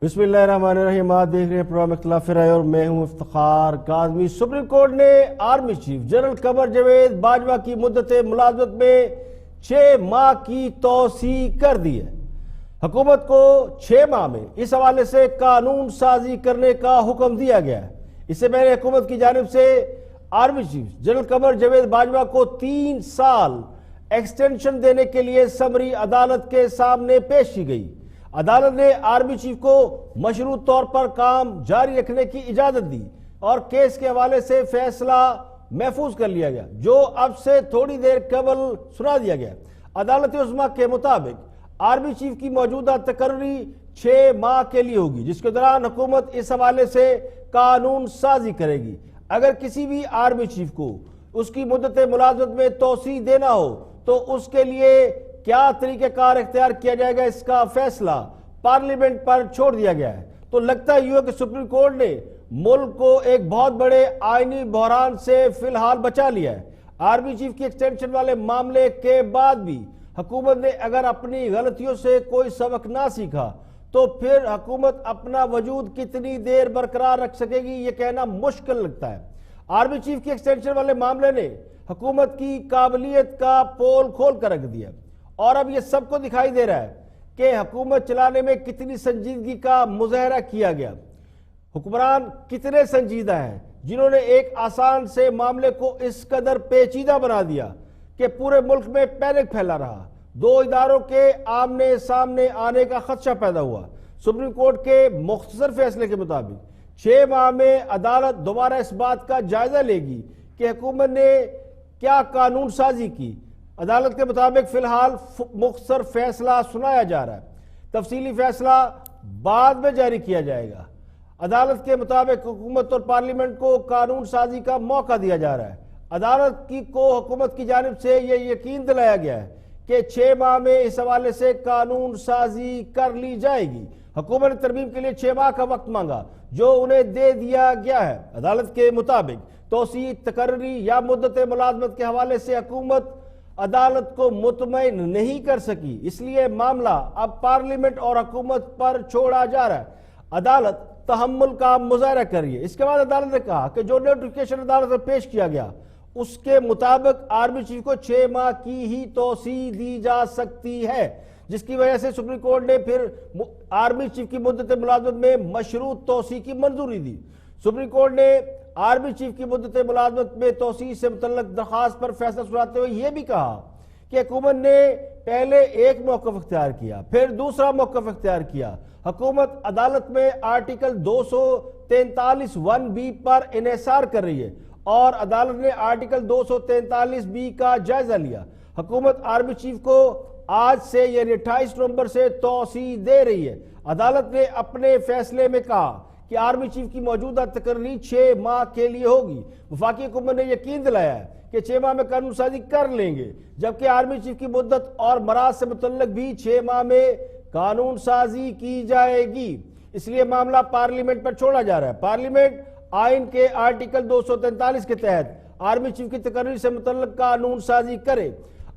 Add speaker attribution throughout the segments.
Speaker 1: بسم اللہ الرحمن الرحیم۔ آپ دیکھ رہے ہیں پروگرام اختلاف رائے اور میں ہوں افتخار کاظمی۔ سپریم کورٹ نے army chief general Qamar Javed Bajwa کی مدت ملازمت میں 6 ماہ کی توسیع کر دی ہے۔ حکومت کو 6 ماہ میں اس حوالے سے قانون سازی کرنے کا حکم دیا گیا ہے۔ اس سے پہلے حکومت کی جانب سے army chief general Qamar Javed Bajwa کو 3 سال ایکسٹینشن دینے کے لیے سمری عدالت کے سامنے پیش کی گئی۔ عدالت نے آرمی چیف کو مشروط طور پر کام جاری رکھنے کی اجازت دی اور کیس کے حوالے سے فیصلہ محفوظ کر لیا گیا، جو اب سے تھوڑی دیر قبل سنا دیا گیا۔ عدالت عظمیٰ کے مطابق آرمی چیف کی موجودہ تقرری 6 ماہ کے لیے ہوگی، جس کے دوران حکومت اس حوالے سے قانون سازی کرے گی۔ اگر کسی بھی آرمی چیف کو اس کی مدت ملازمت میں توسیع دینا ہو تو اس کے لیے کیا طریقہ کار اختیار کیا جائے گا، اس کا فیصلہ پارلیمنٹ پر چھوڑ دیا گیا ہے۔ تو لگتا ہی ہے کہ سپریم کورٹ نے ملک کو ایک بہت بڑے آئینی بحران سے فی الحال بچا لیا ہے۔ آرمی چیف کی ایکسٹینشن والے معاملے کے بعد بھی حکومت نے اگر اپنی غلطیوں سے کوئی سبق نہ سیکھا تو پھر حکومت اپنا وجود کتنی دیر برقرار رکھ سکے گی، یہ کہنا مشکل لگتا ہے۔ آرمی چیف کی ایکسٹینشن والے معاملے نے حکومت کی قابلیت کا پول کھول کر رکھ دیا اور اب یہ سب کو دکھائی دے رہا ہے کہ حکومت چلانے میں کتنی سنجیدگی کا مظاہرہ کیا گیا۔ حکمران کتنے سنجیدہ ہیں جنہوں نے ایک آسان سے معاملے کو اس قدر پیچیدہ بنا دیا کہ پورے ملک میں پینک پھیلا رہا۔ 2 اداروں کے آمنے سامنے آنے کا خدشہ پیدا ہوا۔ سپریم کورٹ کے مختصر فیصلے کے مطابق 6 ماہ میں عدالت دوبارہ اس بات کا جائزہ لے گی کہ حکومت نے کیا قانون سازی کی۔ عدالت کے مطابق فی الحال مختصر فیصلہ سنایا جا رہا ہے، تفصیلی فیصلہ بعد میں جاری کیا جائے گا۔ عدالت کے مطابق حکومت اور پارلیمنٹ کو قانون سازی کا موقع دیا جا رہا ہے۔ عدالت کو حکومت کی جانب سے یہ یقین دلایا گیا ہے کہ 6 ماہ میں اس حوالے سے قانون سازی کر لی جائے گی۔ حکومت نے ترمیم کے لیے 6 ماہ کا وقت مانگا، جو انہیں دے دیا گیا ہے۔ عدالت کے مطابق توسیع تقرری یا مدت ملازمت کے حوالے سے حکومت عدالت کو مطمئن نہیں کر سکی، اس لیے معاملہ اب پارلیمنٹ اور حکومت پر چھوڑا جا رہا ہے۔ عدالت تحمل کا مظاہرہ کر رہی ہے۔ اس کے بعد عدالت نے کہا کہ جو نوٹیفیکیشن عدالت میں پیش کیا گیا اس کے مطابق آرمی چیف کو 6 ماہ کی ہی توسیع دی جا سکتی ہے، جس کی وجہ سے سپریم کورٹ نے پھر آرمی چیف کی مدت ملازمت میں مشروط توسیع کی منظوری دی۔ سپریم کورٹ نے آرمی چیف کی مدت ملازمت میں توسیع سے متعلق درخواست پر فیصلہ سناتے ہوئے یہ بھی کہا کہ حکومت نے پہلے ایک موقف اختیار کیا، پھر دوسرا موقف اختیار کیا۔ حکومت عدالت میں آرٹیکل 243(1)(b) پر انحصار کر رہی ہے اور عدالت نے آرٹیکل 243(b) کا جائزہ لیا۔ حکومت آرمی چیف کو آج سے یعنی 28 نومبر سے توسیع دے رہی ہے۔ عدالت نے اپنے فیصلے میں کہا کہ آرمی چیف کی موجودہ تقرری 6 ماہ کے لیے ہوگی۔ وفاقی حکومت نے یقین دلایا ہے کہ 6 ماہ میں قانون سازی کر لیں گے، جبکہ آرمی چیف کی مدت اور مراحل سے متعلق بھی 6 ماہ میں قانون سازی کی جائے گی۔ اس لیے معاملہ پارلیمنٹ پر چھوڑا جا رہا ہے۔ پارلیمنٹ آئین کے آرٹیکل 243 کے تحت آرمی چیف کی تقرری سے متعلق قانون سازی کرے۔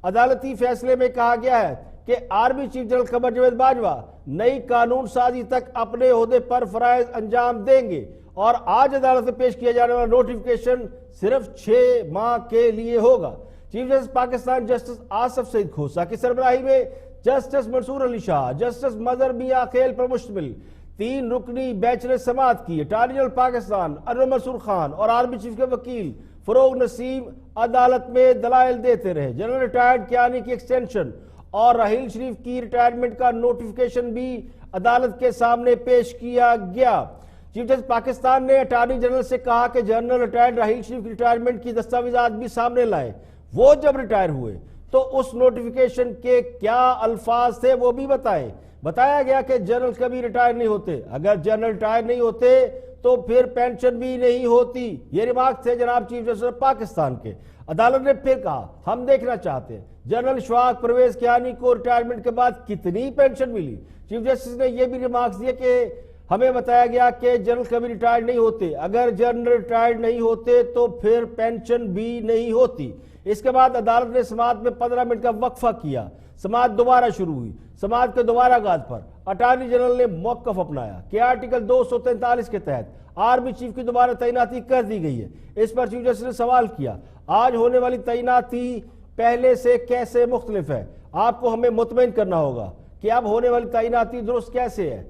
Speaker 1: عدالتی فیصلے میں کہا گیا ہے کہ army chief general Qamar Javed Bajwa نئی قانون سازی تک اپنے عہدے پر فرائض انجام دیں گے اور آج عدالت میں پیش کیا جانے والا نوٹیفیکیشن صرف 6 ماہ کے لیے ہوگا۔ Chief justice Pakistan justice Asif Saeed Khosa کی سربراہی میں جسٹس منصور علی شاہ، جسٹس مظہر میاں خیل پر مشتمل 3 رکنی بینچ نے سماعت کی۔ اٹارنی جنرل پاکستان انور منصور خان اور آرمی چیف کے وکیل فروغ نسیم عدالت میں دلائل دیتے رہے۔ جنرل ریٹائرڈ کیانی کی ایکسٹینشن اور راحیل شریف کی ریٹائرمنٹ کا نوٹیفیکیشن بھی عدالت کے سامنے پیش کیا گیا۔ چیف جسٹس پاکستان نے اٹارنی جنرل سے کہا کہ جنرل ریٹائرڈ راحیل شریف کی ریٹائرمنٹ کی دستاویزات بھی سامنے لائے۔ وہ جب ریٹائر ہوئے تو اس نوٹیفیکیشن کے کیا الفاظ تھے وہ بھی بتائیں۔ بتایا گیا کہ جنرل کبھی ریٹائر نہیں ہوتے، اگر جنرل ریٹائر نہیں ہوتے تو پھر پینشن بھی نہیں ہوتی۔ یہ ریمارک تھے جناب چیف جسٹس پاکستان کے۔ عدالت نے پھر کہا ہم دیکھنا چاہتے ہیں جنرل اشفاق پرویز کیانی کو ریٹائرمنٹ کے بعد کتنی پینشن ملی۔ چیف جسٹس نے یہ بھی ریمارکس دیے کہ ہمیں بتایا گیا کہ جنرل کبھی ریٹائر نہیں ہوتے، اگر جنرل ریٹائر نہیں ہوتے تو پھر پینشن بھی نہیں ہوتی۔ اس کے بعد عدالت نے سماعت میں 15 منٹ کا وقفہ کیا۔ سماعت دوبارہ شروع ہوئی۔ سماعت کے دوبارہ آغاز پر اٹارنی جنرل نے موقف اپنایا کہ آرٹیکل 243 کے تحت آرمی چیف کی دوبارہ تعیناتی کر دی گئی ہے۔ اس پر چیف جسٹس نے سوال کیا، آج ہونے والی تعیناتی پہلے سے کیسے مختلف ہے؟ آپ کو ہمیں مطمئن کرنا ہوگا کہ اب ہونے والی تعیناتی درست کیسے ہے؟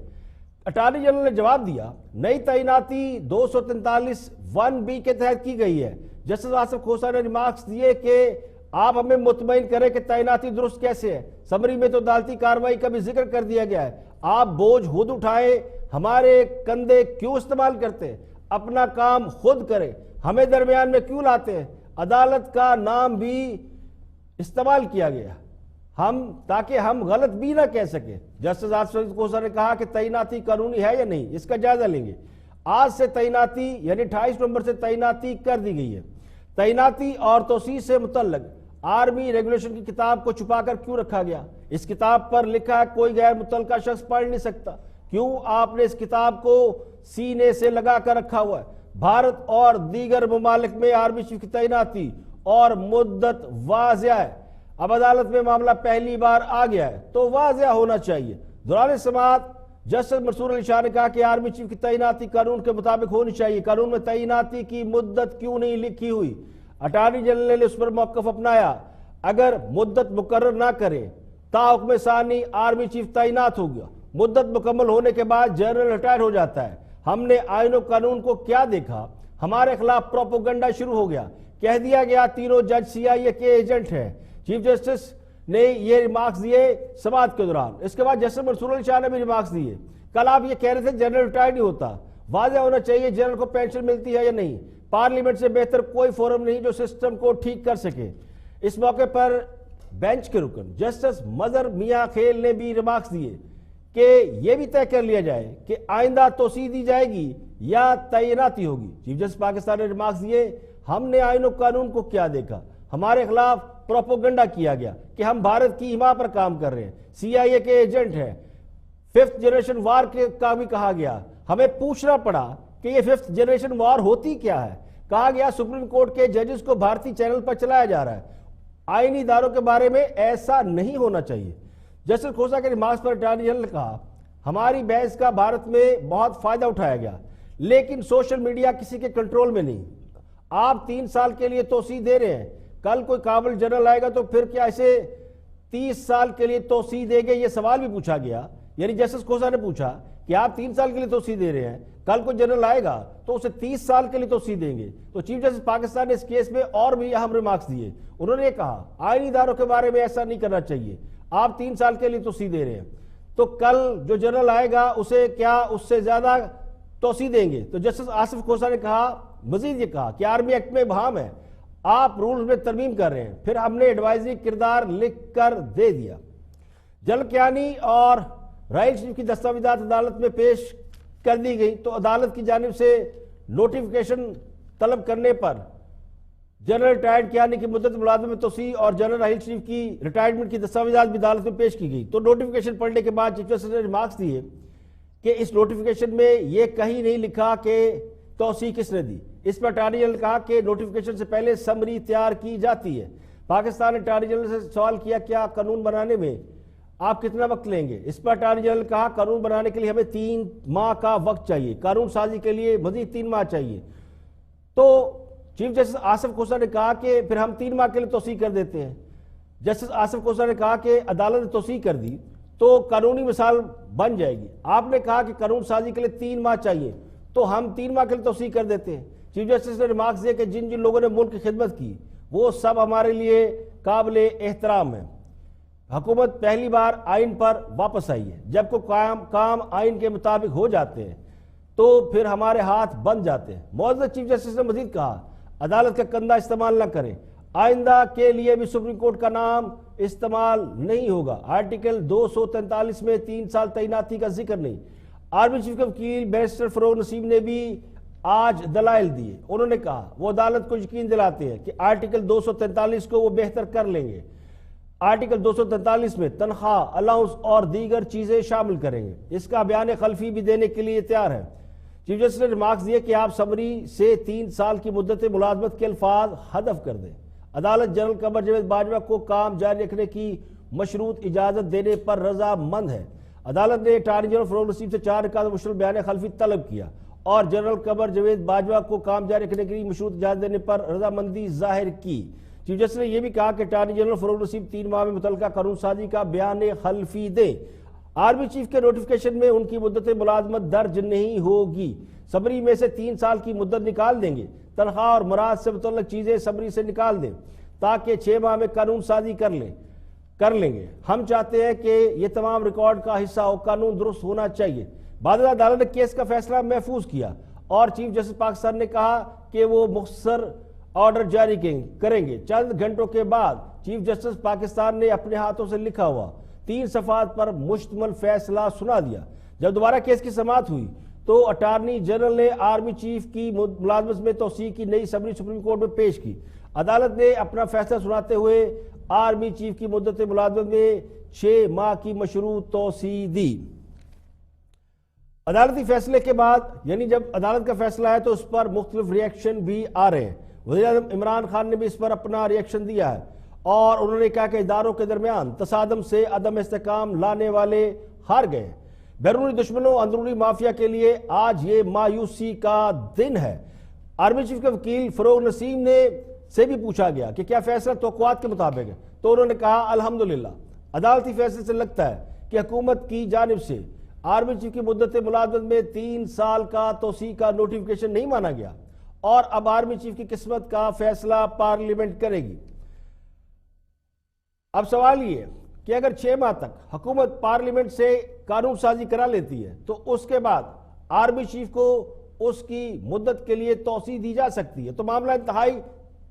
Speaker 1: اٹارنی جنرل نے جواب دیا، نئی تعیناتی 243(1)(b) کے تحت کی گئی ہے۔ جسٹس آصف کھوسہ نے ریمارکس دیے کہ آپ ہمیں مطمئن کریں کہ تعیناتی درست کیسے ہے۔ سمری میں تو عدالتی کارروائی کا بھی ذکر کر دیا گیا ہے۔ آپ بوجھ خود اٹھائیں، ہمارے کندھے کیوں استعمال کرتے ہیں؟ اپنا کام خود کریں، ہمیں درمیان میں کیوں لاتے ہیں؟ عدالت کا نام بھی استعمال کیا گیا تاکہ ہم غلط بھی نہ کہہ سکیں۔ جسٹس آصف کھوسہ نے کہا کہ تعیناتی قانونی ہے یا نہیں، اس کا جائزہ لیں گے۔ آج سے تعیناتی یعنی 28 نومبر سے تعیناتی کر دی گئی ہے۔ تعیناتی اور توسیع سے متعلق آرمی ریگولیشن کی کتاب کو چھپا کر کیوں رکھا گیا؟ اس کتاب پر لکھا ہے کوئی غیر متعلقہ شخص پڑھ نہیں سکتا۔ کیوں آپ نے اس کتاب کو سینے سے لگا کر رکھا ہوا ہے؟ بھارت اور دیگر ممالک میں آرمی چیف کی تعیناتی اور مدت واضح ہے۔ اب عدالت میں معاملہ پہلی بار آ گیا ہے تو واضح ہونا چاہیے۔ دوران سماعت جسٹس منصور علی شاہ نے کہا کہ آرمی چیف کی تعیناتی قانون کے مطابق ہونی چاہیے۔ قانون میں تعیناتی کی مدت کیوں نہیں لکھی ہوئی؟ اٹارنی جنرل نے اس پر موقف اپنایا، اگر مدت مقرر نہ کرے تا حکم ثانی آرمی چیف تعینات ہو گیا، مدت مکمل ہونے کے بعد جنرل ریٹائر ہو جاتا ہے۔ ہم نے آئین و قانون کو کیا دیکھا؟ ہمارے خلاف پروپیگنڈا شروع ہو گیا، کہہ دیا گیا تینوں جج CIA کے ایجنٹ ہیں۔ چیف جسٹس نے یہ ریمارکس دیے سماعت کے دوران۔ اس کے بعد جسٹس منصور علی شاہ نے بھی ریمارکس دیے۔ کل آپ یہ کہہ رہے تھے جنرل ریٹائر نہیں ہوتا، واضح ہونا چاہیے جنرل کو پینشن ملتی ہے یا نہیں۔ پارلیمنٹ سے بہتر کوئی فورم نہیں جو سسٹم کو ٹھیک کر سکے۔ اس موقع پر بینچ کے رکن جسٹس مظہر میاں خیل نے بھی ریمارکس دیے کہ یہ بھی طے کر لیا جائے کہ آئندہ توسیع دی جائے گی یا تعیناتی ہوگی۔ چیف جسٹس پاکستان نے ریمارکس دیے، ہم نے آئین و قانون کو کیا دیکھا؟ ہمارے خلاف پروپیگنڈا کیا گیا کہ ہم بھارت کی حمایت پر کام کر رہے ہیں، CIA کے ایجنٹ ہیں۔ 5th جنریشن وار کا بھی کہا گیا۔ ہمیں پوچھنا پڑا کہ یہ 5th جنریشن وار ہوتی کیا ہے؟ کہا گیا سپریم کورٹ کے ججز کو بھارتی چینل پر چلایا جا رہا ہے۔ آئینی اداروں کے بارے میں ایسا نہیں ہونا چاہیے۔ جسٹس کھوسہ کے ریمارکس پر اٹارنی جنرل نے کہا، ہماری بحث کا بھارت میں بہت فائدہ اٹھایا گیا لیکن سوشل میڈیا کسی کے کنٹرول میں نہیں۔ آپ 3 سال کے لیے توسیع دے رہے ہیں، کل کوئی قابل جنرل آئے گا تو پھر کیا اسے 30 سال کے لیے توسیع دے گے؟ یہ سوال بھی پوچھا گیا۔ یعنی جسٹس کھوسہ نے پوچھا کہ آپ 3 سال کے لیے توسیع دے رہے ہیں، کل کوئی جنرل آئے گا تو اسے 30 سال کے لیے توسیع دیں گے؟ تو چیف جسٹس پاکستان نے اس کیس میں اور بھی اہم ریمارکس دیے۔ انہوں نے یہ کہا آئینی اداروں کے بارے میں ایسا نہیں کرنا چاہیے، آپ 3 سال کے لیے توسیع دے رہے ہیں تو کل جو جنرل آئے گا اسے کیا اس سے زیادہ توسیع دیں گے؟ تو جسٹس آصف کھوسہ نے کہا، مزید یہ کہا کہ آرمی ایکٹ میں ابہام ہے، آپ رولز میں ترمیم کر رہے ہیں۔ پھر ہم نے ایڈوائزری کردار لکھ کر دے دیا۔ جنرل کیانی اور رائل چیف کی دستاویزات عدالت میں پیش کر دی گئی تو عدالت کی جانب سے نوٹیفیکیشن طلب کرنے پر جنرل ریٹائرڈ کیانی کی مدت ملازمت میں توسیع اور جنرل رائل چیف کی ریٹائرمنٹ کی دستاویزات بھی عدالت میں پیش کی گئی۔ تو نوٹیفیکیشن پڑھنے کے بعد چیف جسٹس نے ریمارکس دیے کہ اس نوٹیفیکیشن میں یہ کہیں نہیں لکھا کہ توسیع کس نے دی۔ اس پر اٹارنی جنرل نے کہا کہ نوٹیفیکیشن سے پہلے سمری تیار کی جاتی ہے۔ پاکستان نے اٹارنی جنرل سے سوال کیا کیا قانون بنانے میں آپ کتنا وقت لیں گے؟ اس پر اٹارنی جنرل نے کہا قانون بنانے کے لیے ہمیں 3 ماہ کا وقت چاہیے، قانون سازی کے لیے مزید 3 ماہ چاہیے۔ تو چیف جسٹس آصف کھوسہ نے کہا کہ پھر ہم 3 ماہ کے لیے توسیع کر دیتے ہیں۔ جسٹس آصف کھوسہ نے کہا کہ عدالت نے توسیع کر دی تو قانونی مثال بن جائے گی، آپ نے کہا کہ قانون سازی کے لیے 3 ماہ چاہیے تو ہم 3 ماہ کے لیے توسیع کر دیتے ہیں۔ چیف جسٹس نے ریمارکس دیا کہ جن لوگوں نے ملک کی خدمت کی وہ سب ہمارے لیے قابل احترام ہیں۔ حکومت پہلی بار آئین پر واپس آئی ہے، جب کوئی کام آئین کے مطابق ہو جاتے ہیں تو پھر ہمارے ہاتھ بند جاتے ہیں۔ معزز چیف جسٹس نے مزید کہا عدالت کا کندھا استعمال نہ کریں، آئندہ کے لیے بھی سپریم کورٹ کا نام استعمال نہیں ہوگا۔ آرٹیکل 243 میں 3 سال تعیناتی کا ذکر نہیں۔ آرمی چیف کے وکیل بیرسٹر فروغ نسیم نے بھی آج دلائل دیے۔ انہوں نے کہا وہ عدالت کو یقین دلاتے ہیں کہ آرٹیکل 243 کو وہ بہتر کر لیں گے۔ آرٹیکل 243 میں تنخواہ، الاؤنس اور دیگر چیزیں شامل کریں گے۔ اس کا بیان خلفی بھی دینے کے لیے تیار ہے۔ چیف جسٹس نے ریمارکس دیے کہ آپ سمری سے 3 سال کی مدت ملازمت کے الفاظ حذف کر دیں۔ عدالت جنرل قمر جاوید باجوہ کو کام جاری رکھنے کی مشروط اجازت دینے پر رضامند ہے۔ عدالت نے اٹارنی جنرل فروغ نسیم سے 4 رکعت مشتمل بیان خلفی طلب کیا اور جنرل قمر جاوید باجوہ کو کام جاری رکھنے کے لیے مشروط اجازت دینے پر رضامندی ظاہر کی۔ چیف جسٹس نے یہ بھی کہا کہ اٹارنی جنرل فروغ نسیم 3 ماہ میں متعلقہ قانون سازی کا بیان خلفی دیں۔ آرمی چیف کے نوٹیفیکیشن میں ان کی مدت ملازمت درج نہیں ہوگی، سمری میں سے 3 سال کی مدت نکال دیں گے، تنخواہ اور مراد سے متعلق چیزیں سمری سے نکال دیں تاکہ 6 ماہ میں قانون سازی کر لیں گے۔ ہم چاہتے ہیں کہ یہ تمام ریکارڈ کا حصہ ہو، قانون درست ہونا چاہیے۔ بعد ازاں عدالت نے کیس کا فیصلہ محفوظ کیا اور چیف جسٹس پاکستان نے کہا کہ وہ مختصر آرڈر جاری کریں گے۔ چند گھنٹوں کے بعد چیف جسٹس پاکستان نے اپنے ہاتھوں سے لکھا ہوا 3 صفحات پر مشتمل فیصلہ سنا دیا۔ جب دوبارہ کیس کی سماعت ہوئی تو اٹارنی جنرل نے آرمی چیف کی ملازمت میں توسیع کی نئی سمری سپریم کورٹ میں پیش کی۔ عدالت نے اپنا فیصلہ سناتے ہوئے آرمی چیف کی مدت ملازمت میں 6 ماہ کی مشروط توسیع دی۔ عدالتی فیصلے کے بعد یعنی جب عدالت کا فیصلہ ہے تو اس پر مختلف ری ایکشن بھی آ رہے ہیں۔ وزیر اعظم عمران خان نے بھی اس پر اپنا ری ایکشن دیا ہے اور انہوں نے کہا کہ اداروں کے درمیان تصادم سے عدم استحکام لانے والے ہار گئے۔ بیرونی دشمنوں اندرونی مافیا کے لیے آج یہ مایوسی کا دن ہے۔ آرمی چیف کے وکیل فروغ نسیم سے بھی پوچھا گیا کہ کیا فیصلہ توقعات کے مطابق ہے تو انہوں نے کہا الحمدللہ عدالتی فیصلے سے لگتا ہے کہ حکومت کی جانب سے آرمی چیف کی مدت ملازمت میں 3 سال کا توسیع کا نوٹیفیکیشن نہیں مانا گیا اور اب آرمی چیف کی قسمت کا فیصلہ پارلیمنٹ کرے گی۔ اب سوال یہ ہے کہ اگر 6 ماہ تک حکومت پارلیمنٹ سے قانون سازی کرا لیتی ہے تو اس کے بعد آرمی چیف کو اس کی مدت کے لیے توسیع دی جا سکتی ہے تو معاملہ انتہائی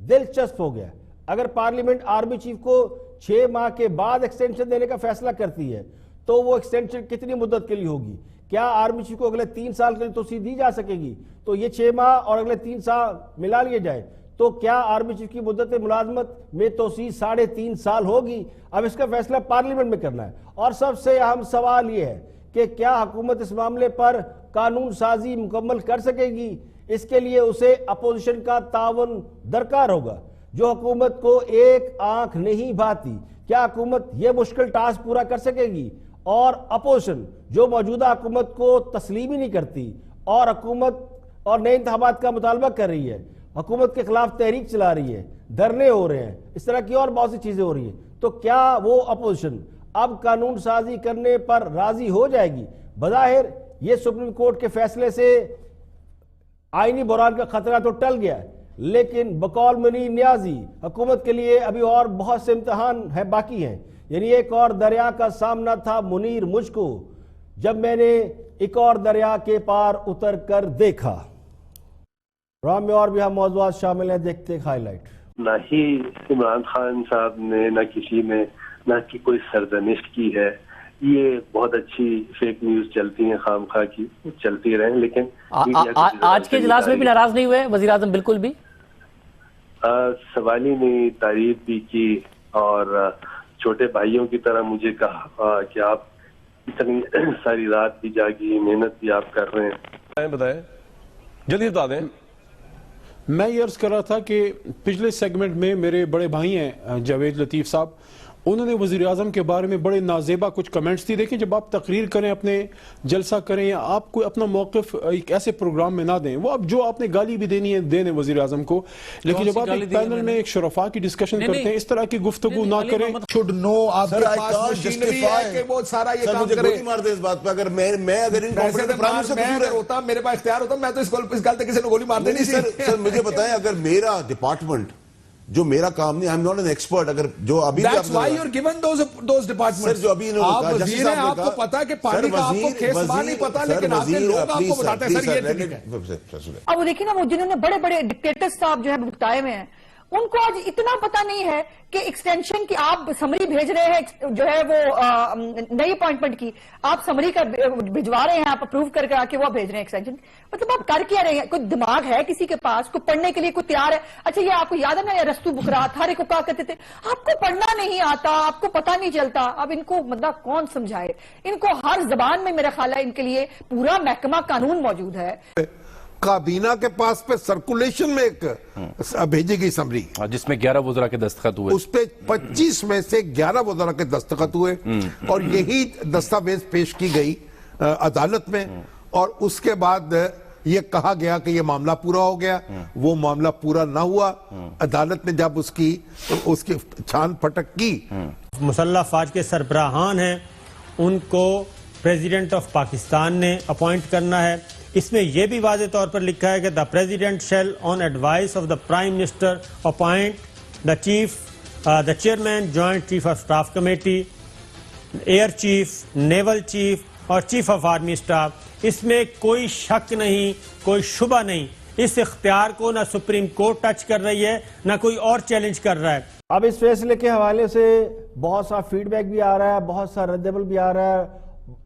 Speaker 1: دلچسپ ہو گیا۔ اگر پارلیمنٹ آرمی چیف کو 6 ماہ کے بعد ایکسٹینشن دینے کا فیصلہ کرتی ہے تو وہ ایکسٹینشن کتنی مدت کے لیے ہوگی؟ کیا آرمی چیف کو اگلے 3 سال کے لیے توسیع دی جا سکے گی؟ تو یہ 6 ماہ اور اگلے 3 سال ملا لیے جائے تو کیا آرمی چیف کی مدت ملازمت میں توسیع 3.5 سال ہوگی؟ اب اس کا فیصلہ پارلیمنٹ میں کرنا ہے اور سب سے اہم سوال یہ ہے کہ کیا حکومت اس معاملے پر قانون سازی مکمل کر سکے گی؟ اس کے لیے اسے اپوزیشن کا تعاون درکار ہوگا جو حکومت کو ایک آنکھ نہیں بھاتی۔ کیا حکومت یہ مشکل ٹاسک پورا کر سکے گی؟ اور اپوزیشن جو موجودہ حکومت کو تسلیم ہی نہیں کرتی اور حکومت اور نئے انتخابات کا مطالبہ کر رہی ہے، حکومت کے خلاف تحریک چلا رہی ہے، دھرنے ہو رہے ہیں، اس طرح کی اور بہت سی چیزیں ہو رہی ہیں، تو کیا وہ اپوزیشن اب قانون سازی کرنے پر راضی ہو جائے گی؟ بظاہر یہ سپریم کورٹ کے فیصلے سے آئینی بحران کا خطرہ تو ٹل گیا ہے، لیکن بقول منیر نیازی حکومت کے لیے ابھی اور بہت سے امتحان باقی ہیں۔ یعنی ایک اور دریا کا سامنا تھا منیر مجھ کو جب میں نے ایک اور دریا کے پار اتر کر دیکھا۔ پروگرام میں اور بھی ہم موضوعات شامل ہیں، دیکھتے ہائی لائٹ۔
Speaker 2: نہ ہی عمران خان صاحب نے نہ کسی نے نہ کی کوئی سرزنش کی ہے۔ یہ بہت اچھی فیک نیوز چلتی ہیں خام خواہ کی، چلتی رہیں، لیکن
Speaker 3: آج کے اجلاس میں بھی ناراض نہیں ہوئے وزیر اعظم؟ بالکل بھی
Speaker 2: سوالی نے تعریف بھی کی اور چھوٹے بھائیوں کی طرح مجھے کہا کہ آپ اتنی ساری رات بھی جاگی، محنت بھی آپ کر رہے ہیں۔
Speaker 4: بتائیں جلدی بتا دیں۔
Speaker 5: میں یہ عرض کر رہا تھا کہ پچھلے سیگمنٹ میں میرے بڑے بھائی ہیں جاوید لطیف صاحب، انہوں نے وزیر اعظم کے بارے میں بڑے نازیبا کچھ کمنٹس دی۔ دیکھیں جب آپ تقریر کریں، اپنے جلسہ کریں یا آپ کوئی اپنا موقف ایک ایسے پروگرام میں نہ دیں، وہ اب جو آپ نے گالی بھی دینی ہے دیں وزیر اعظم کو، لیکن جب آپ ایک پینل میں ایک شرفاء کی ڈسکشن کرتے ہیں اس طرح کی گفتگو نہ کریں۔
Speaker 6: should know آپ کے پاس مشینری ہے کہ وہ سارا یہ کام کرے۔
Speaker 7: گولی مار دے اس بات پہ، اگر میں اگر
Speaker 6: ہوتا میرے پاس اختیار ہوتا میں تو اس گل تک کسی نے گولی مار دینی تھی۔
Speaker 7: سر مجھے بتائیں، اگر میرا ڈپارٹمنٹ جو میرا کام نہیں، I'm not an expert، اگر جو ابھی
Speaker 6: That's why you're given those departments۔
Speaker 7: سر جو ابھی
Speaker 6: آپ وزیر ہیں، آپ کو پتا کہ پانی کا آپ کو کیس بار نہیں پتا، لیکن آپ کے لوگ آپ کو بتاتے ہیں سر یہ ٹھیک ہے۔
Speaker 8: اب وہ دیکھیں نا، وہ جنہوں نے بڑے بڑے ڈکٹیٹر صاحب جو ہے بتائے ہوئے ہیں، ان کو آج اتنا پتا نہیں ہے کہ ایکسٹینشن کی آپ سمری بھیج رہے ہیں، جو ہے وہ نئی اپوائنٹمنٹ کی آپ سمری کا بھجوا رہے ہیں، آپ اپروو کر کے آ کے وہ بھیج رہے ہیں ایکسٹینشن۔ مطلب آپ کر کیا رہے ہیں؟ کوئی دماغ ہے کسی کے پاس؟ کوئی پڑھنے کے لیے کوئی تیار ہے؟ اچھا یہ آپ کو یاد ہے نا، یہ رستو بکرات ہر ایک کو کہا کرتے تھے آپ کو پڑھنا نہیں آتا، آپ کو پتا نہیں چلتا۔ اب ان کو مطلب کون سمجھائے؟ ان کو ہر زبان میں میرا خیال ہے ان کے لیے پورا محکمہ قانون موجود ہے۔
Speaker 6: کابینہ کے پاس پہ سرکولیشن میں ایک بھیجی گئی سمری
Speaker 4: جس میں 11 وزراء کے دستخط ہوئے,
Speaker 6: اس پہ 25 میں سے 11 وزراء کے دستخط ہوئے اور یہی دستاویز پیش کی گئی عدالت میں, اور اس کے بعد یہ کہا گیا کہ یہ معاملہ پورا ہو گیا. وہ معاملہ پورا نہ ہوا. عدالت نے جب اس کی چھان پھٹک کی,
Speaker 9: مسلح افواج کے سربراہان ہیں ان کو پریزیڈنٹ آف پاکستان نے اپوائنٹ کرنا ہے. اس میں یہ بھی واضح طور پر لکھا ہے کہ the president shell on advice of the prime minister appoint the chairman joint chief of staff committee, air chief, naval chief اور چیف آف آرمی اسٹاف. اس میں کوئی شک نہیں, کوئی شبہ نہیں. اس اختیار کو نہ سپریم کورٹ ٹچ کر رہی ہے نہ کوئی اور چیلنج کر رہا ہے.
Speaker 1: اب اس فیصلے کے حوالے سے بہت سا فیڈ بیک بھی آ رہا ہے, بہت سا رد عمل بھی آ رہا ہے,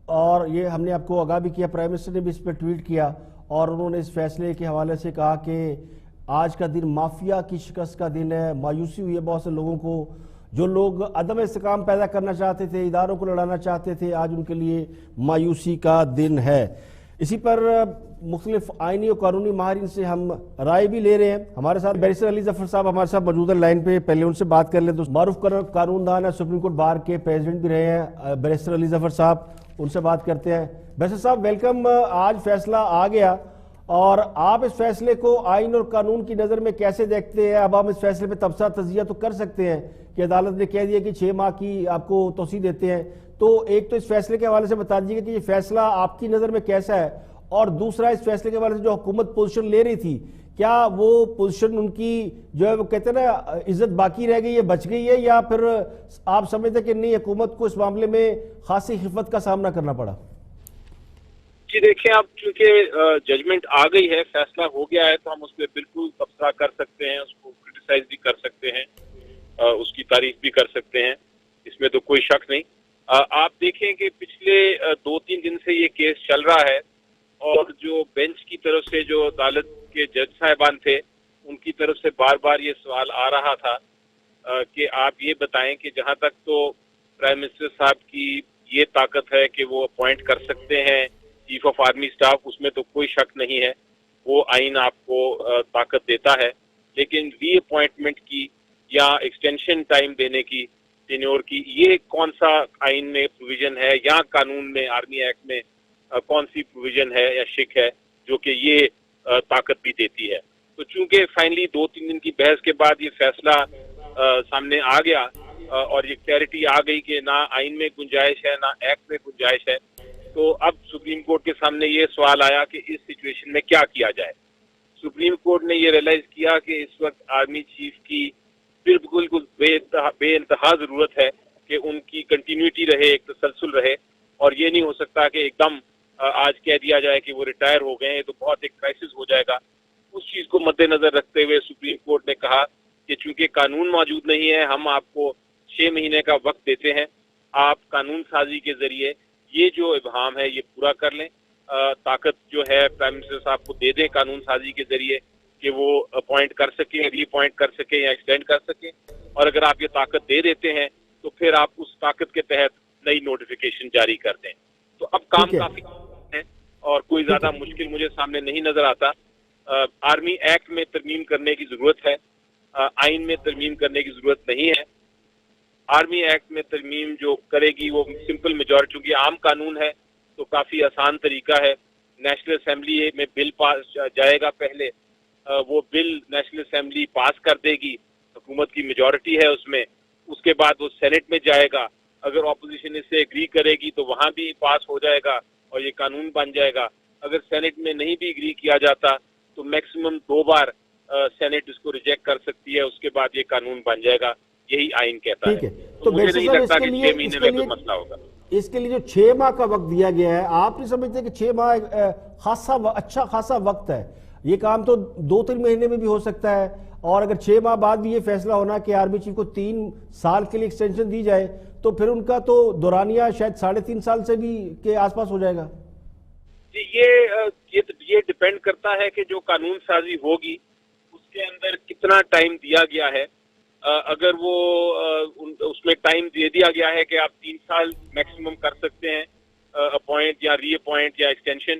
Speaker 1: اور یہ ہم نے آپ کو آگاہ بھی کیا, پرائم منسٹر نے بھی اس پہ ٹویٹ کیا اور انہوں نے اس فیصلے کے حوالے سے کہا کہ آج کا دن مافیا کی شکست کا دن ہے. مایوسی ہوئی ہے بہت سے لوگوں کو, جو لوگ عدم استحکام پیدا کرنا چاہتے تھے, اداروں کو لڑانا چاہتے تھے, آج ان کے لیے مایوسی کا دن ہے. اسی پر مختلف آئینی اور قانونی ماہرین سے ہم رائے بھی لے رہے ہیں. ہمارے ساتھ بیرسٹر علی ظفر صاحب ہمارے ساتھ موجود ہیں لائن پہ, پہلے ان سے بات کر لیں. تو معروف قانون دان ہے, سپریم کورٹ بار کے پریزیڈنٹ بھی رہے ہیں, بیرسٹر علی ظفر صاحب, ان سے بات کرتے ہیں. بیرسٹر صاحب ویلکم. آج فیصلہ آ گیا اور آپ اس فیصلے کو آئین اور قانون کی نظر میں کیسے دیکھتے ہیں؟ اب ہم اس فیصلے پہ تبصرہ تجزیہ تو کر سکتے ہیں کہ عدالت نے کہہ دیا کہ 6 ماہ کی آپ کو توسیع دیتے ہیں, تو ایک تو اس فیصلے کے حوالے سے بتا دیجیے کہ یہ فیصلہ آپ کی نظر میں کیسا ہے, اور دوسرا اس فیصلے کے حوالے سے جو حکومت پوزیشن لے رہی تھی, کیا وہ پوزیشن ان کی جو ہے وہ کہتے ہیں نا عزت باقی رہ گئی ہے, بچ گئی ہے, یا پھر آپ سمجھتے کہ نہیں حکومت کو اس معاملے میں خاصی خفت کا سامنا کرنا پڑا؟
Speaker 10: جی دیکھیں, اب چونکہ ججمنٹ آ گئی ہے, فیصلہ ہو گیا ہے, تو ہم اس پہ بالکل تبصرہ کر سکتے ہیں, اس کو کرٹیسائز بھی کر سکتے ہیں, اس کی تعریف بھی کر سکتے ہیں, اس میں تو کوئی شک نہیں. آپ دیکھیں کہ پچھلے 2-3 دن سے یہ کیس چل رہا ہے, اور جو بینچ کی طرف سے جو عدالت کے جج صاحبان تھے ان کی طرف سے بار بار یہ سوال آ رہا تھا کہ آپ یہ بتائیں کہ جہاں تک تو پرائم منسٹر صاحب کی یہ طاقت ہے کہ وہ اپوائنٹ کر سکتے ہیں چیف آف آرمی اسٹاف, اس میں تو کوئی شک نہیں ہے, وہ آئین آپ کو طاقت دیتا ہے, لیکن ری اپوائنٹمنٹ کی یا ایکسٹینشن ٹائم دینے کی, ٹینیور کی, یہ کون سا آئین میں پروویژن ہے یا قانون میں, آرمی ایکٹ میں کون سی پروویژن ہے یا شک ہے جو کہ یہ طاقت بھی دیتی ہے. تو چونکہ فائنلی 2-3 دن کی بحث کے بعد یہ فیصلہ سامنے آ گیا اور یہ کلیئرٹی آ گئی کہ نہ آئین میں گنجائش ہے نہ ایکٹ میں گنجائش ہے, تو اب سپریم کورٹ کے سامنے یہ سوال آیا کہ اس سچویشن میں کیا کیا جائے. سپریم کورٹ نے یہ ریئلائز کیا کہ اس وقت آرمی چیف کی بالکل بے انتہا ضرورت ہے کہ ان کی کنٹینیوٹی رہے, ایک تسلسل رہے, اور یہ نہیں ہو سکتا کہ ایک دم آج کہہ دیا جائے کہ وہ ریٹائر ہو گئے ہیں تو بہت ایک کرائسس ہو جائے گا. اس چیز کو مد نظر رکھتے ہوئے سپریم کورٹ نے کہا کہ چونکہ قانون موجود نہیں ہے, ہم آپ کو 6 مہینے کا وقت دیتے ہیں, آپ قانون سازی کے ذریعے یہ جو ابہام ہے یہ پورا کر لیں, طاقت جو ہے پرائم منسٹر صاحب کو دے دیں قانون سازی کے ذریعے کہ وہ اپوائنٹ کر سکیں, ری اپوائنٹ کر سکیں یا ایکسٹینڈ کر سکیں, اور اگر آپ یہ طاقت دے دیتے ہیں تو پھر آپ اس طاقت کے تحت نئی نوٹیفیکیشن جاری کر دیں. تو اب کام کافی ہے اور کوئی زیادہ مشکل مجھے سامنے نہیں نظر آتا. آرمی ایکٹ میں ترمیم کرنے کی ضرورت ہے, آئین میں ترمیم کرنے کی ضرورت نہیں ہے. آرمی ایکٹ میں ترمیم جو کرے گی وہ سمپل میجورٹی, چونکہ عام قانون ہے تو کافی آسان طریقہ ہے. نیشنل اسمبلی میں بل پاس جائے گا, پہلے وہ بل نیشنل اسمبلی پاس کر دے گی, حکومت کی میجورٹی ہے اس میں, اس کے بعد وہ سینٹ میں جائے گا, اگر اپوزیشن اس سے ایگری کرے گی تو وہاں بھی پاس ہو جائے گا اور یہ قانون بن جائے گا. اگر سینٹ میں نہیں بھی ایگری کیا جاتا تو میکسیمم 2 بار سینٹ اس کو ریجیکٹ کر سکتی ہے, اس کے بعد یہ قانون بن جائے گا, یہی آئین کہتا ہے. تو مجھے نہیں لگتا کہ 6 مہینے میں کوئی مسئلہ ہوگا.
Speaker 1: اس کے لیے جو 6 ماہ کا وقت دیا گیا ہے, آپ نہیں سمجھتے کہ 6 ماہ اچھا خاصا وقت ہے؟ یہ کام تو 2-3 مہینے میں بھی ہو سکتا ہے, اور اگر 6 ماہ بعد بھی یہ فیصلہ ہونا کہ آرمی چیف کو 3 سال کے لیے ایکسٹینشن دی جائے تو پھر ان کا تو دورانیہ شاید 3.5 سال سے بھی کے آس پاس ہو جائے گا.
Speaker 10: جی یہ ڈیپینڈ کرتا ہے کہ جو قانون سازی ہوگی اس کے اندر کتنا ٹائم دیا گیا ہے. اگر وہ اس میں ٹائم دے دیا گیا ہے کہ آپ 3 سال میکسیمم کر سکتے ہیں اپوائنٹ یا ری اپوائنٹ یا ایکسٹینشن,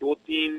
Speaker 10: 2-3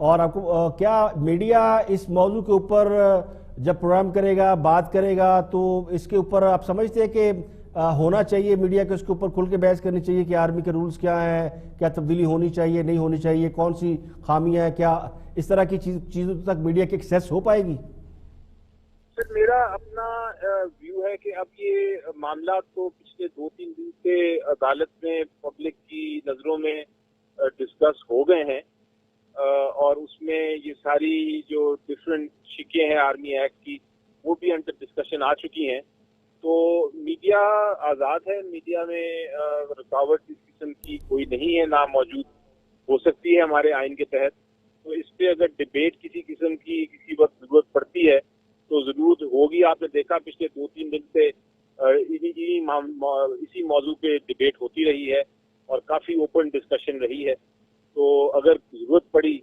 Speaker 1: اور آپ کو کیا میڈیا اس موضوع کے اوپر جب پروگرام کرے گا، بات کرے گا، تو اس کے اوپر آپ سمجھتے ہیں کہ ہونا چاہیے میڈیا کے اس کے اوپر کھل کے بحث کرنی چاہیے کہ آرمی کے رولز کیا ہیں، کیا تبدیلی ہونی چاہیے، نہیں ہونی چاہیے، کون سی خامیاں ہیں، کیا اس طرح کی چیزوں تک میڈیا کی ایکسیس ہو پائے گی؟
Speaker 10: سر میرا اپنا ویو ہے کہ اب یہ معاملات تو پچھلے 2-3 دن سے عدالت میں پبلک کی نظروں میں ڈسکس ہو گئے ہیں، اور اس میں یہ ساری جو ڈفرینٹ شکیں ہیں آرمی ایکٹ کی وہ بھی انڈر ڈسکشن آ چکی ہیں. تو میڈیا آزاد ہے، میڈیا میں رکاوٹ اس قسم کی کوئی نہیں ہے، نہ موجود ہو سکتی ہے ہمارے آئین کے تحت. تو اس پہ اگر ڈبیٹ کسی قسم کی کسی وقت ضرورت پڑتی ہے تو ضرور ہوگی. آپ نے دیکھا پچھلے 2-3 دن سے اسی موضوع پہ ڈبیٹ ہوتی رہی ہے اور کافی اوپن ڈسکشن رہی ہے. تو اگر ضرورت پڑی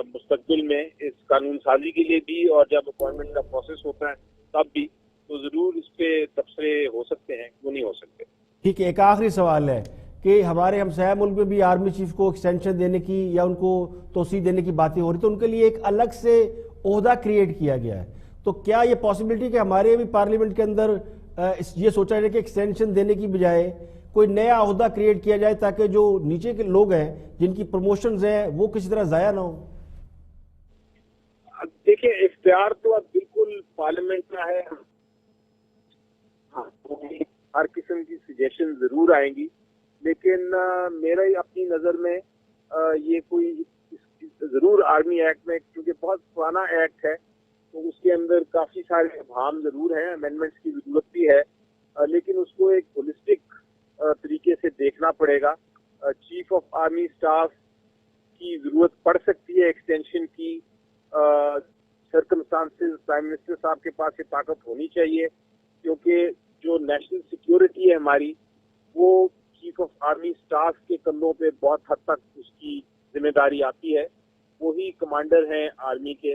Speaker 10: مستقبل میں اس قانون سازی کے لیے بھی اور جب اپوائنٹمنٹ کا پروسیس ہوتا ہے تب بھی، تو ضرور اس پہ تبصرے ہو سکتے ہیں، کیوں نہیں ہو سکتے.
Speaker 1: ٹھیک ہے، ایک آخری سوال ہے کہ ہمارے ہمسایہ ملک میں بھی آرمی چیف کو ایکسٹینشن دینے کی یا ان کو توسیع دینے کی باتیں ہو رہی، تو ان کے لیے ایک الگ سے عہدہ کریٹ کیا گیا ہے. تو کیا یہ پاسبلٹی کہ ہمارے بھی پارلیمنٹ کے اندر یہ سوچا جائے کہ ایکسٹینشن دینے کی بجائے کوئی نیا عہدہ کریٹ کیا جائے تاکہ جو نیچے کے لوگ ہیں جن کی پروموشنز ہیں وہ کسی طرح ضائع نہ ہو؟
Speaker 10: دیکھیں، اختیار تو اب بالکل پارلیمنٹ کا ہے. ہر قسم کی سجیشن ضرور آئیں گی، لیکن میرا اپنی نظر میں یہ کوئی ضرور آرمی ایکٹ میں، کیونکہ بہت پرانا ایکٹ ہے تو اس کے اندر کافی سارے ابہام ضرور ہیں، امینڈمنٹس کی ضرورت بھی ہے، لیکن اس کو ایک ہولسٹک طریقے سے دیکھنا پڑے گا. چیف آف آرمی سٹاف کی ضرورت پڑ سکتی ہے ایکسٹینشن کی. سرکمسٹانسز پرائم منسٹر صاحب کے پاس یہ طاقت ہونی چاہیے، کیونکہ جو نیشنل سیکیورٹی ہے ہماری وہ چیف آف آرمی سٹاف کے کندھوں پہ بہت حد تک اس کی ذمہ داری آتی ہے. وہی کمانڈر ہیں آرمی کے،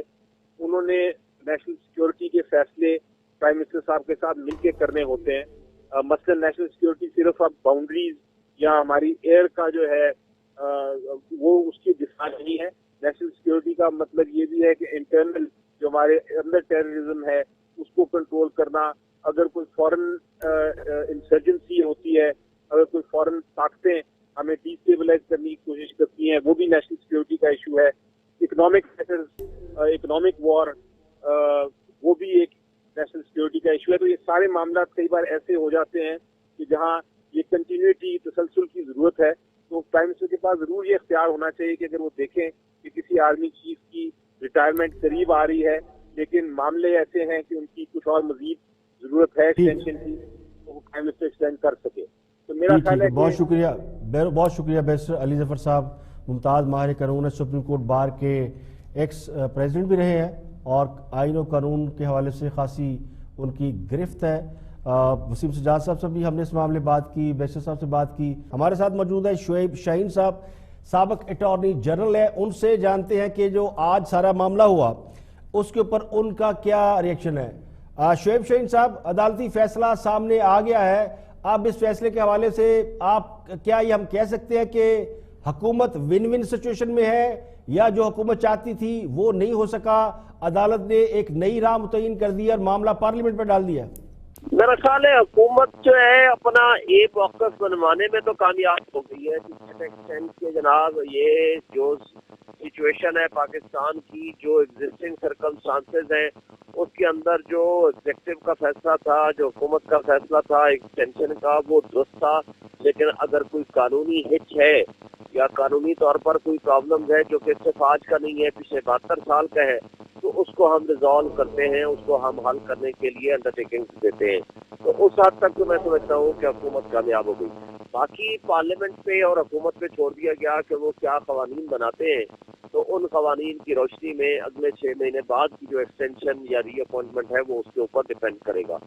Speaker 10: انہوں نے نیشنل سیکیورٹی کے فیصلے پرائم منسٹر صاحب کے ساتھ مل کے کرنے ہوتے ہیں. مثلا نیشنل سیکیورٹی صرف اب باؤنڈریز یا ہماری ایئر کا جو ہے وہ اس کی دفاع نہیں ہے. نیشنل سیکیورٹی کا مطلب یہ بھی ہے کہ انٹرنل جو ہمارے اندر ٹیررزم ہے اس کو کنٹرول کرنا. اگر کوئی فورن انسرجنسی ہوتی ہے، اگر کوئی فورن طاقتیں ہمیں ڈی اسٹیبلائز کرنے کی کوشش کرتی ہیں، وہ بھی نیشنل سیکیورٹی کا ایشو ہے. اکنامک میٹرز، اکنامک وار، وہ بھی ایک نیشنل سیکیورٹی کا ایشو ہے. تو یہ سارے معاملات کئی بار ایسے ہو جاتے ہیں کہ جہاں یہ کنٹینیوٹی، تسلسل کی ضرورت ہے. تو پرائم منسٹر کے پاس ضرور یہ اختیار ہونا چاہیے کہ اگر وہ دیکھیں کہ کسی آرمی چیف کی ریٹائرمنٹ قریب آ رہی ہے لیکن معاملے ایسے ہیں کہ ان کی کچھ اور مزید ضرورت ہے ایکسٹینشن کی، تو وہ پرائم منسٹر ایکسٹینڈ کر سکے. تو میرا خیال ہے
Speaker 1: بہت شکریہ بیرسٹر علی ظفر صاحب، ممتاز ماہر قانون، سپریم کورٹ بار کے ایکس پریزیڈنٹ بھی رہے ہیں اور آئین و قانون کے حوالے سے خاصی ان کی گرفت ہے. وسیم سجاد صاحب سے بھی ہم نے اس معاملے بات کی، بیرسٹر صاحب سے بات کی. ہمارے ساتھ موجود ہے شعیب شاہین صاحب، سابق اٹارنی جنرل ہے. ان سے جانتے ہیں کہ جو آج سارا معاملہ ہوا اس کے اوپر ان کا کیا ریئیکشن ہے. شعیب شاہین صاحب، عدالتی فیصلہ سامنے آ گیا ہے. اب اس فیصلے کے حوالے سے آپ کیا یہ ہم کہہ سکتے ہیں کہ حکومت ون ون سچویشن میں ہے، یا جو حکومت چاہتی تھی وہ نہیں ہو سکا، عدالت نے ایک نئی راہ متعین کر دی اور معاملہ پارلیمنٹ پر ڈال دیا؟
Speaker 11: میرا خیال ہے حکومت جو ہے اپنا ایک موقف بنوانے میں تو کامیاب ہو گئی ہے. کہ جناب یہ جو سچویشن ہے پاکستان کی، جو ایگزسٹنگ سرکمسٹانسز ہیں، اس کے اندر جو ایگزیکٹو کا فیصلہ تھا، جو حکومت کا فیصلہ تھا ایکسٹینشن کا، وہ درست تھا. لیکن اگر کوئی قانونی ہچ ہے یا قانونی طور پر کوئی پرابلم ہے جو کہ صرف آج کا نہیں ہے، پچھلے 72 سال کا ہے، تو اس کو ہم ریزالو کرتے ہیں، اس کو ہم حل کرنے کے لیے انڈرٹیکنگ دیتے ہیں. تو اس حد تک تو میں سمجھتا ہوں کہ حکومت کامیاب ہو گئی. باقی پارلیمنٹ پہ اور حکومت پہ چھوڑ دیا گیا کہ وہ کیا قوانین بناتے ہیں. تو ان قوانین کی روشنی میں اگلے 6 مہینے بعد کی جو ایکسٹینشن یا ری اپوائنٹمنٹ ہے وہ اس کے اوپر ڈیپینڈ کرے گا.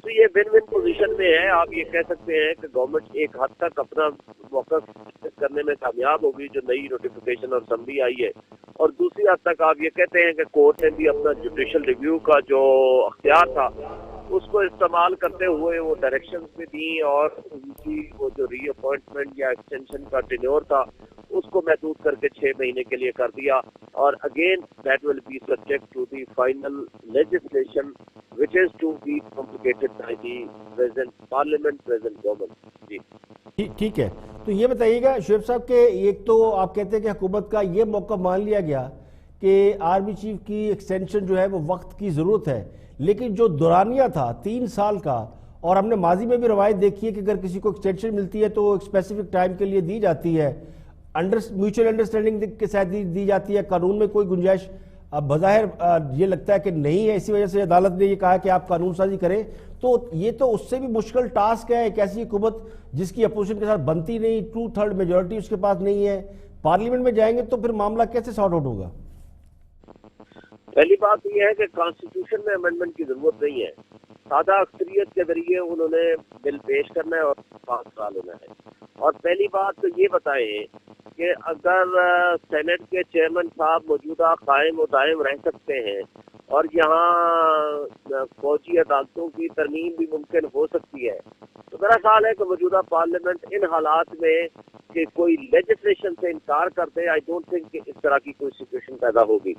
Speaker 11: تو یہ ون ون پوزیشن میں ہے. آپ یہ کہہ سکتے ہیں کہ گورنمنٹ ایک حد تک اپنا موقف کرنے میں کامیاب ہوگی جو نئی نوٹیفیکیشن اور اسمبلی آئی ہے، اور دوسری حد تک آپ یہ کہتے ہیں کہ کورٹ نے بھی اپنا جوڈیشل ریویو کا جو اختیار تھا اس کو استعمال کرتے ہوئے وہ ڈائریکشنز بھی دیں، اور ان کی وہ جو ری اپوائنٹمنٹ یا ایکسٹینشن کا ٹینیور تھا اس کو محدود کر کے 6 مہینے کے لیے کر دیا. اور again that will be subject to the final legislation which is to be promulgated by the present parliament, present government. جی
Speaker 1: ٹھیک ہے. تو یہ بتائیے گا شعیب صاحب کہ ایک تو آپ کہتے ہیں کہ حکومت کا یہ موقع مان لیا گیا کہ آرمی چیف کی ایکسٹینشن جو ہے وہ وقت کی ضرورت ہے، لیکن جو دورانیہ تھا 3 سال کا، اور ہم نے ماضی میں بھی روایت دیکھی ہے کہ اگر کسی کو ایکسٹینشن ملتی ہے تو ایک اسپیسیفک ٹائم کے لیے دی جاتی ہے، میوچل انڈرسٹینڈنگ کے ساتھ دی جاتی ہے، قانون میں کوئی گنجائش بظاہر یہ لگتا ہے کہ نہیں ہے. اسی وجہ سے عدالت نے یہ کہا کہ آپ قانون سازی کریں. تو یہ تو اس سے بھی مشکل ٹاسک ہے ایک ایسی حکومت جس کی اپوزیشن کے ساتھ بنتی نہیں، 2/3 میجورٹی اس کے پاس نہیں ہے. پارلیمنٹ میں جائیں گے تو پھر معاملہ کیسے سارٹ آؤٹ ہوگا؟
Speaker 11: پہلی بات یہ ہے کہ کانسٹیٹیوشن میں امینڈمنٹ کی ضرورت نہیں ہے. سادہ اکثریت کے ذریعے انہوں نے بل پیش کرنا ہے اور پاس کرا لینا ہے. اور پہلی بات تو یہ بتائیں کہ اگر سینٹ کے چیئرمین صاحب موجودہ قائم و دائم رہ سکتے ہیں اور یہاں فوجی عدالتوں کی ترمیم بھی ممکن ہو سکتی ہے، تو میرا خیال ہے کہ موجودہ پارلیمنٹ ان حالات میں کہ کوئی لیجسلیشن سے انکار کر دے، آئی ڈونٹ تھنک کہ اس طرح کی کوئی سچویشن پیدا ہوگی.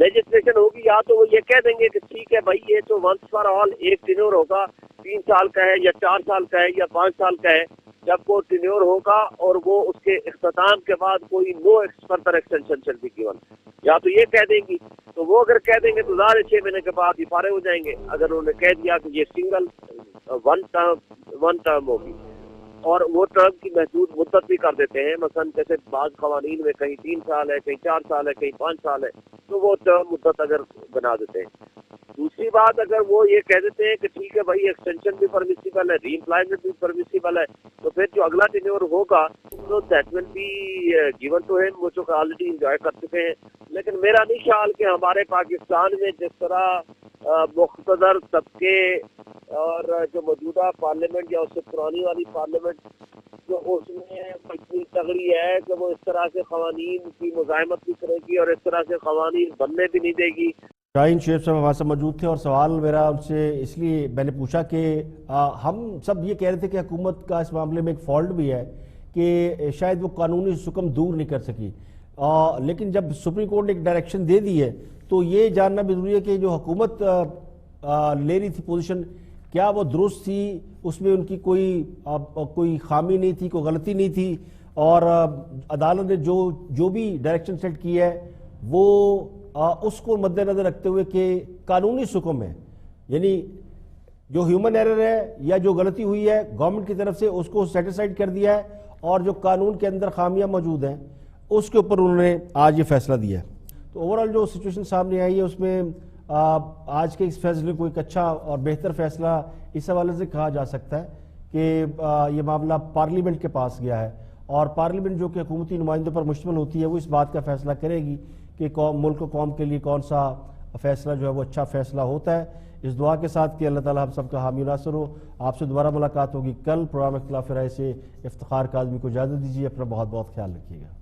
Speaker 11: لیجسلیشن ہوگی یا تو وہ یہ کہہ دیں گے کہ ٹھیک ہے بھائی یہ تو ونس فار آل ایک ٹینیور ہوگا، 3 سال کا ہے یا 4 سال کا ہے یا 5 سال کا ہے. جب وہ ٹینیور ہوگا اور وہ اس کے اختتام کے بعد کوئی نو فردر ایکسٹینشن شل بی گیون، یا تو یہ کہہ دیں گی. تو وہ اگر کہہ دیں گے تو ظاہر 6 مہینے کے بعد یہ فارغ ہو جائیں گے. اگر انہوں نے کہہ دیا کہ یہ سنگل ون ٹرم ہوگی اور وہ ٹرم کی محدود مدت بھی کر دیتے ہیں، مثلا جیسے بعض قوانین میں کہیں 3 سال ہے، کہیں 4 سال ہے، کہیں 5 سال ہے، تو وہ ٹرم مدت اگر بنا دیتے ہیں. دوسری بات اگر وہ یہ کہہ دیتے ہیں کہ ٹھیک ہے بھائی ایکسٹینشن بھی پرمیسیبل ہے، ری امپلائمنٹ بھی پرمیسیبل ہے، تو پھر جو اگلا ٹینیور ہوگا تو that will be given to ہم، وہ جو آلریڈی انجوائے کر چکے ہیں. لیکن میرا نہیں خیال کہ ہمارے پاکستان میں جس طرح مقتدر طبقے اور جو موجودہ پارلیمنٹ یا اس سے پرانی والی پارلیمنٹ جو اس میں اتنی تگڑی ہے کہ وہ اس طرح سے قوانین کی مزاحمت بھی کرے گی اور اس طرح سے قوانین بننے بھی نہیں دے گی.
Speaker 1: شاہین شعیب صاحب ہمارے ساتھ موجود تھے، اور سوال میرا ان سے اس لیے میں نے پوچھا کہ ہم سب یہ کہہ رہے تھے کہ حکومت کا اس معاملے میں ایک فالٹ بھی ہے کہ شاید وہ قانونی حکم دور نہیں کر سکی، لیکن جب سپریم کورٹ نے ایک ڈائریکشن دے دی ہے تو یہ جاننا بھی ضروری ہے کہ جو حکومت لے رہی تھی پوزیشن کیا وہ درست تھی، اس میں ان کی کوئی خامی نہیں تھی، کوئی غلطی نہیں تھی، اور عدالت نے جو بھی ڈائریکشن سیٹ کی ہے وہ اس کو مد نظر رکھتے ہوئے کہ قانونی حکم ہے، یعنی جو ہیومن ایرر ہے یا جو غلطی ہوئی ہے گورنمنٹ کی طرف سے اس کو سیٹسفائیڈ کر دیا ہے، اور جو قانون کے اندر خامیاں موجود ہیں اس کے اوپر انہوں نے آج یہ فیصلہ دیا ہے. تو اوورآل جو سچویشن سامنے آئی ہے اس میں آج کے اس فیصلے کو ایک اچھا اور بہتر فیصلہ اس حوالے سے کہا جا سکتا ہے کہ یہ معاملہ پارلیمنٹ کے پاس گیا ہے، اور پارلیمنٹ جو کہ حکومتی نمائندوں پر مشتمل ہوتی ہے وہ اس بات کا فیصلہ کرے گی کہ ملک و قوم کے لیے کون سا فیصلہ جو ہے وہ اچھا فیصلہ ہوتا ہے. اس دعا کے ساتھ کہ اللہ تعالیٰ ہم سب کا حامی و ناصر ہو. آپ سے دوبارہ ملاقات ہوگی کل. پروگرام اختلاف رائے سے افتخار کاظمی کو اجازت دیجیے. اپنا بہت بہت خیال رکھیے گا.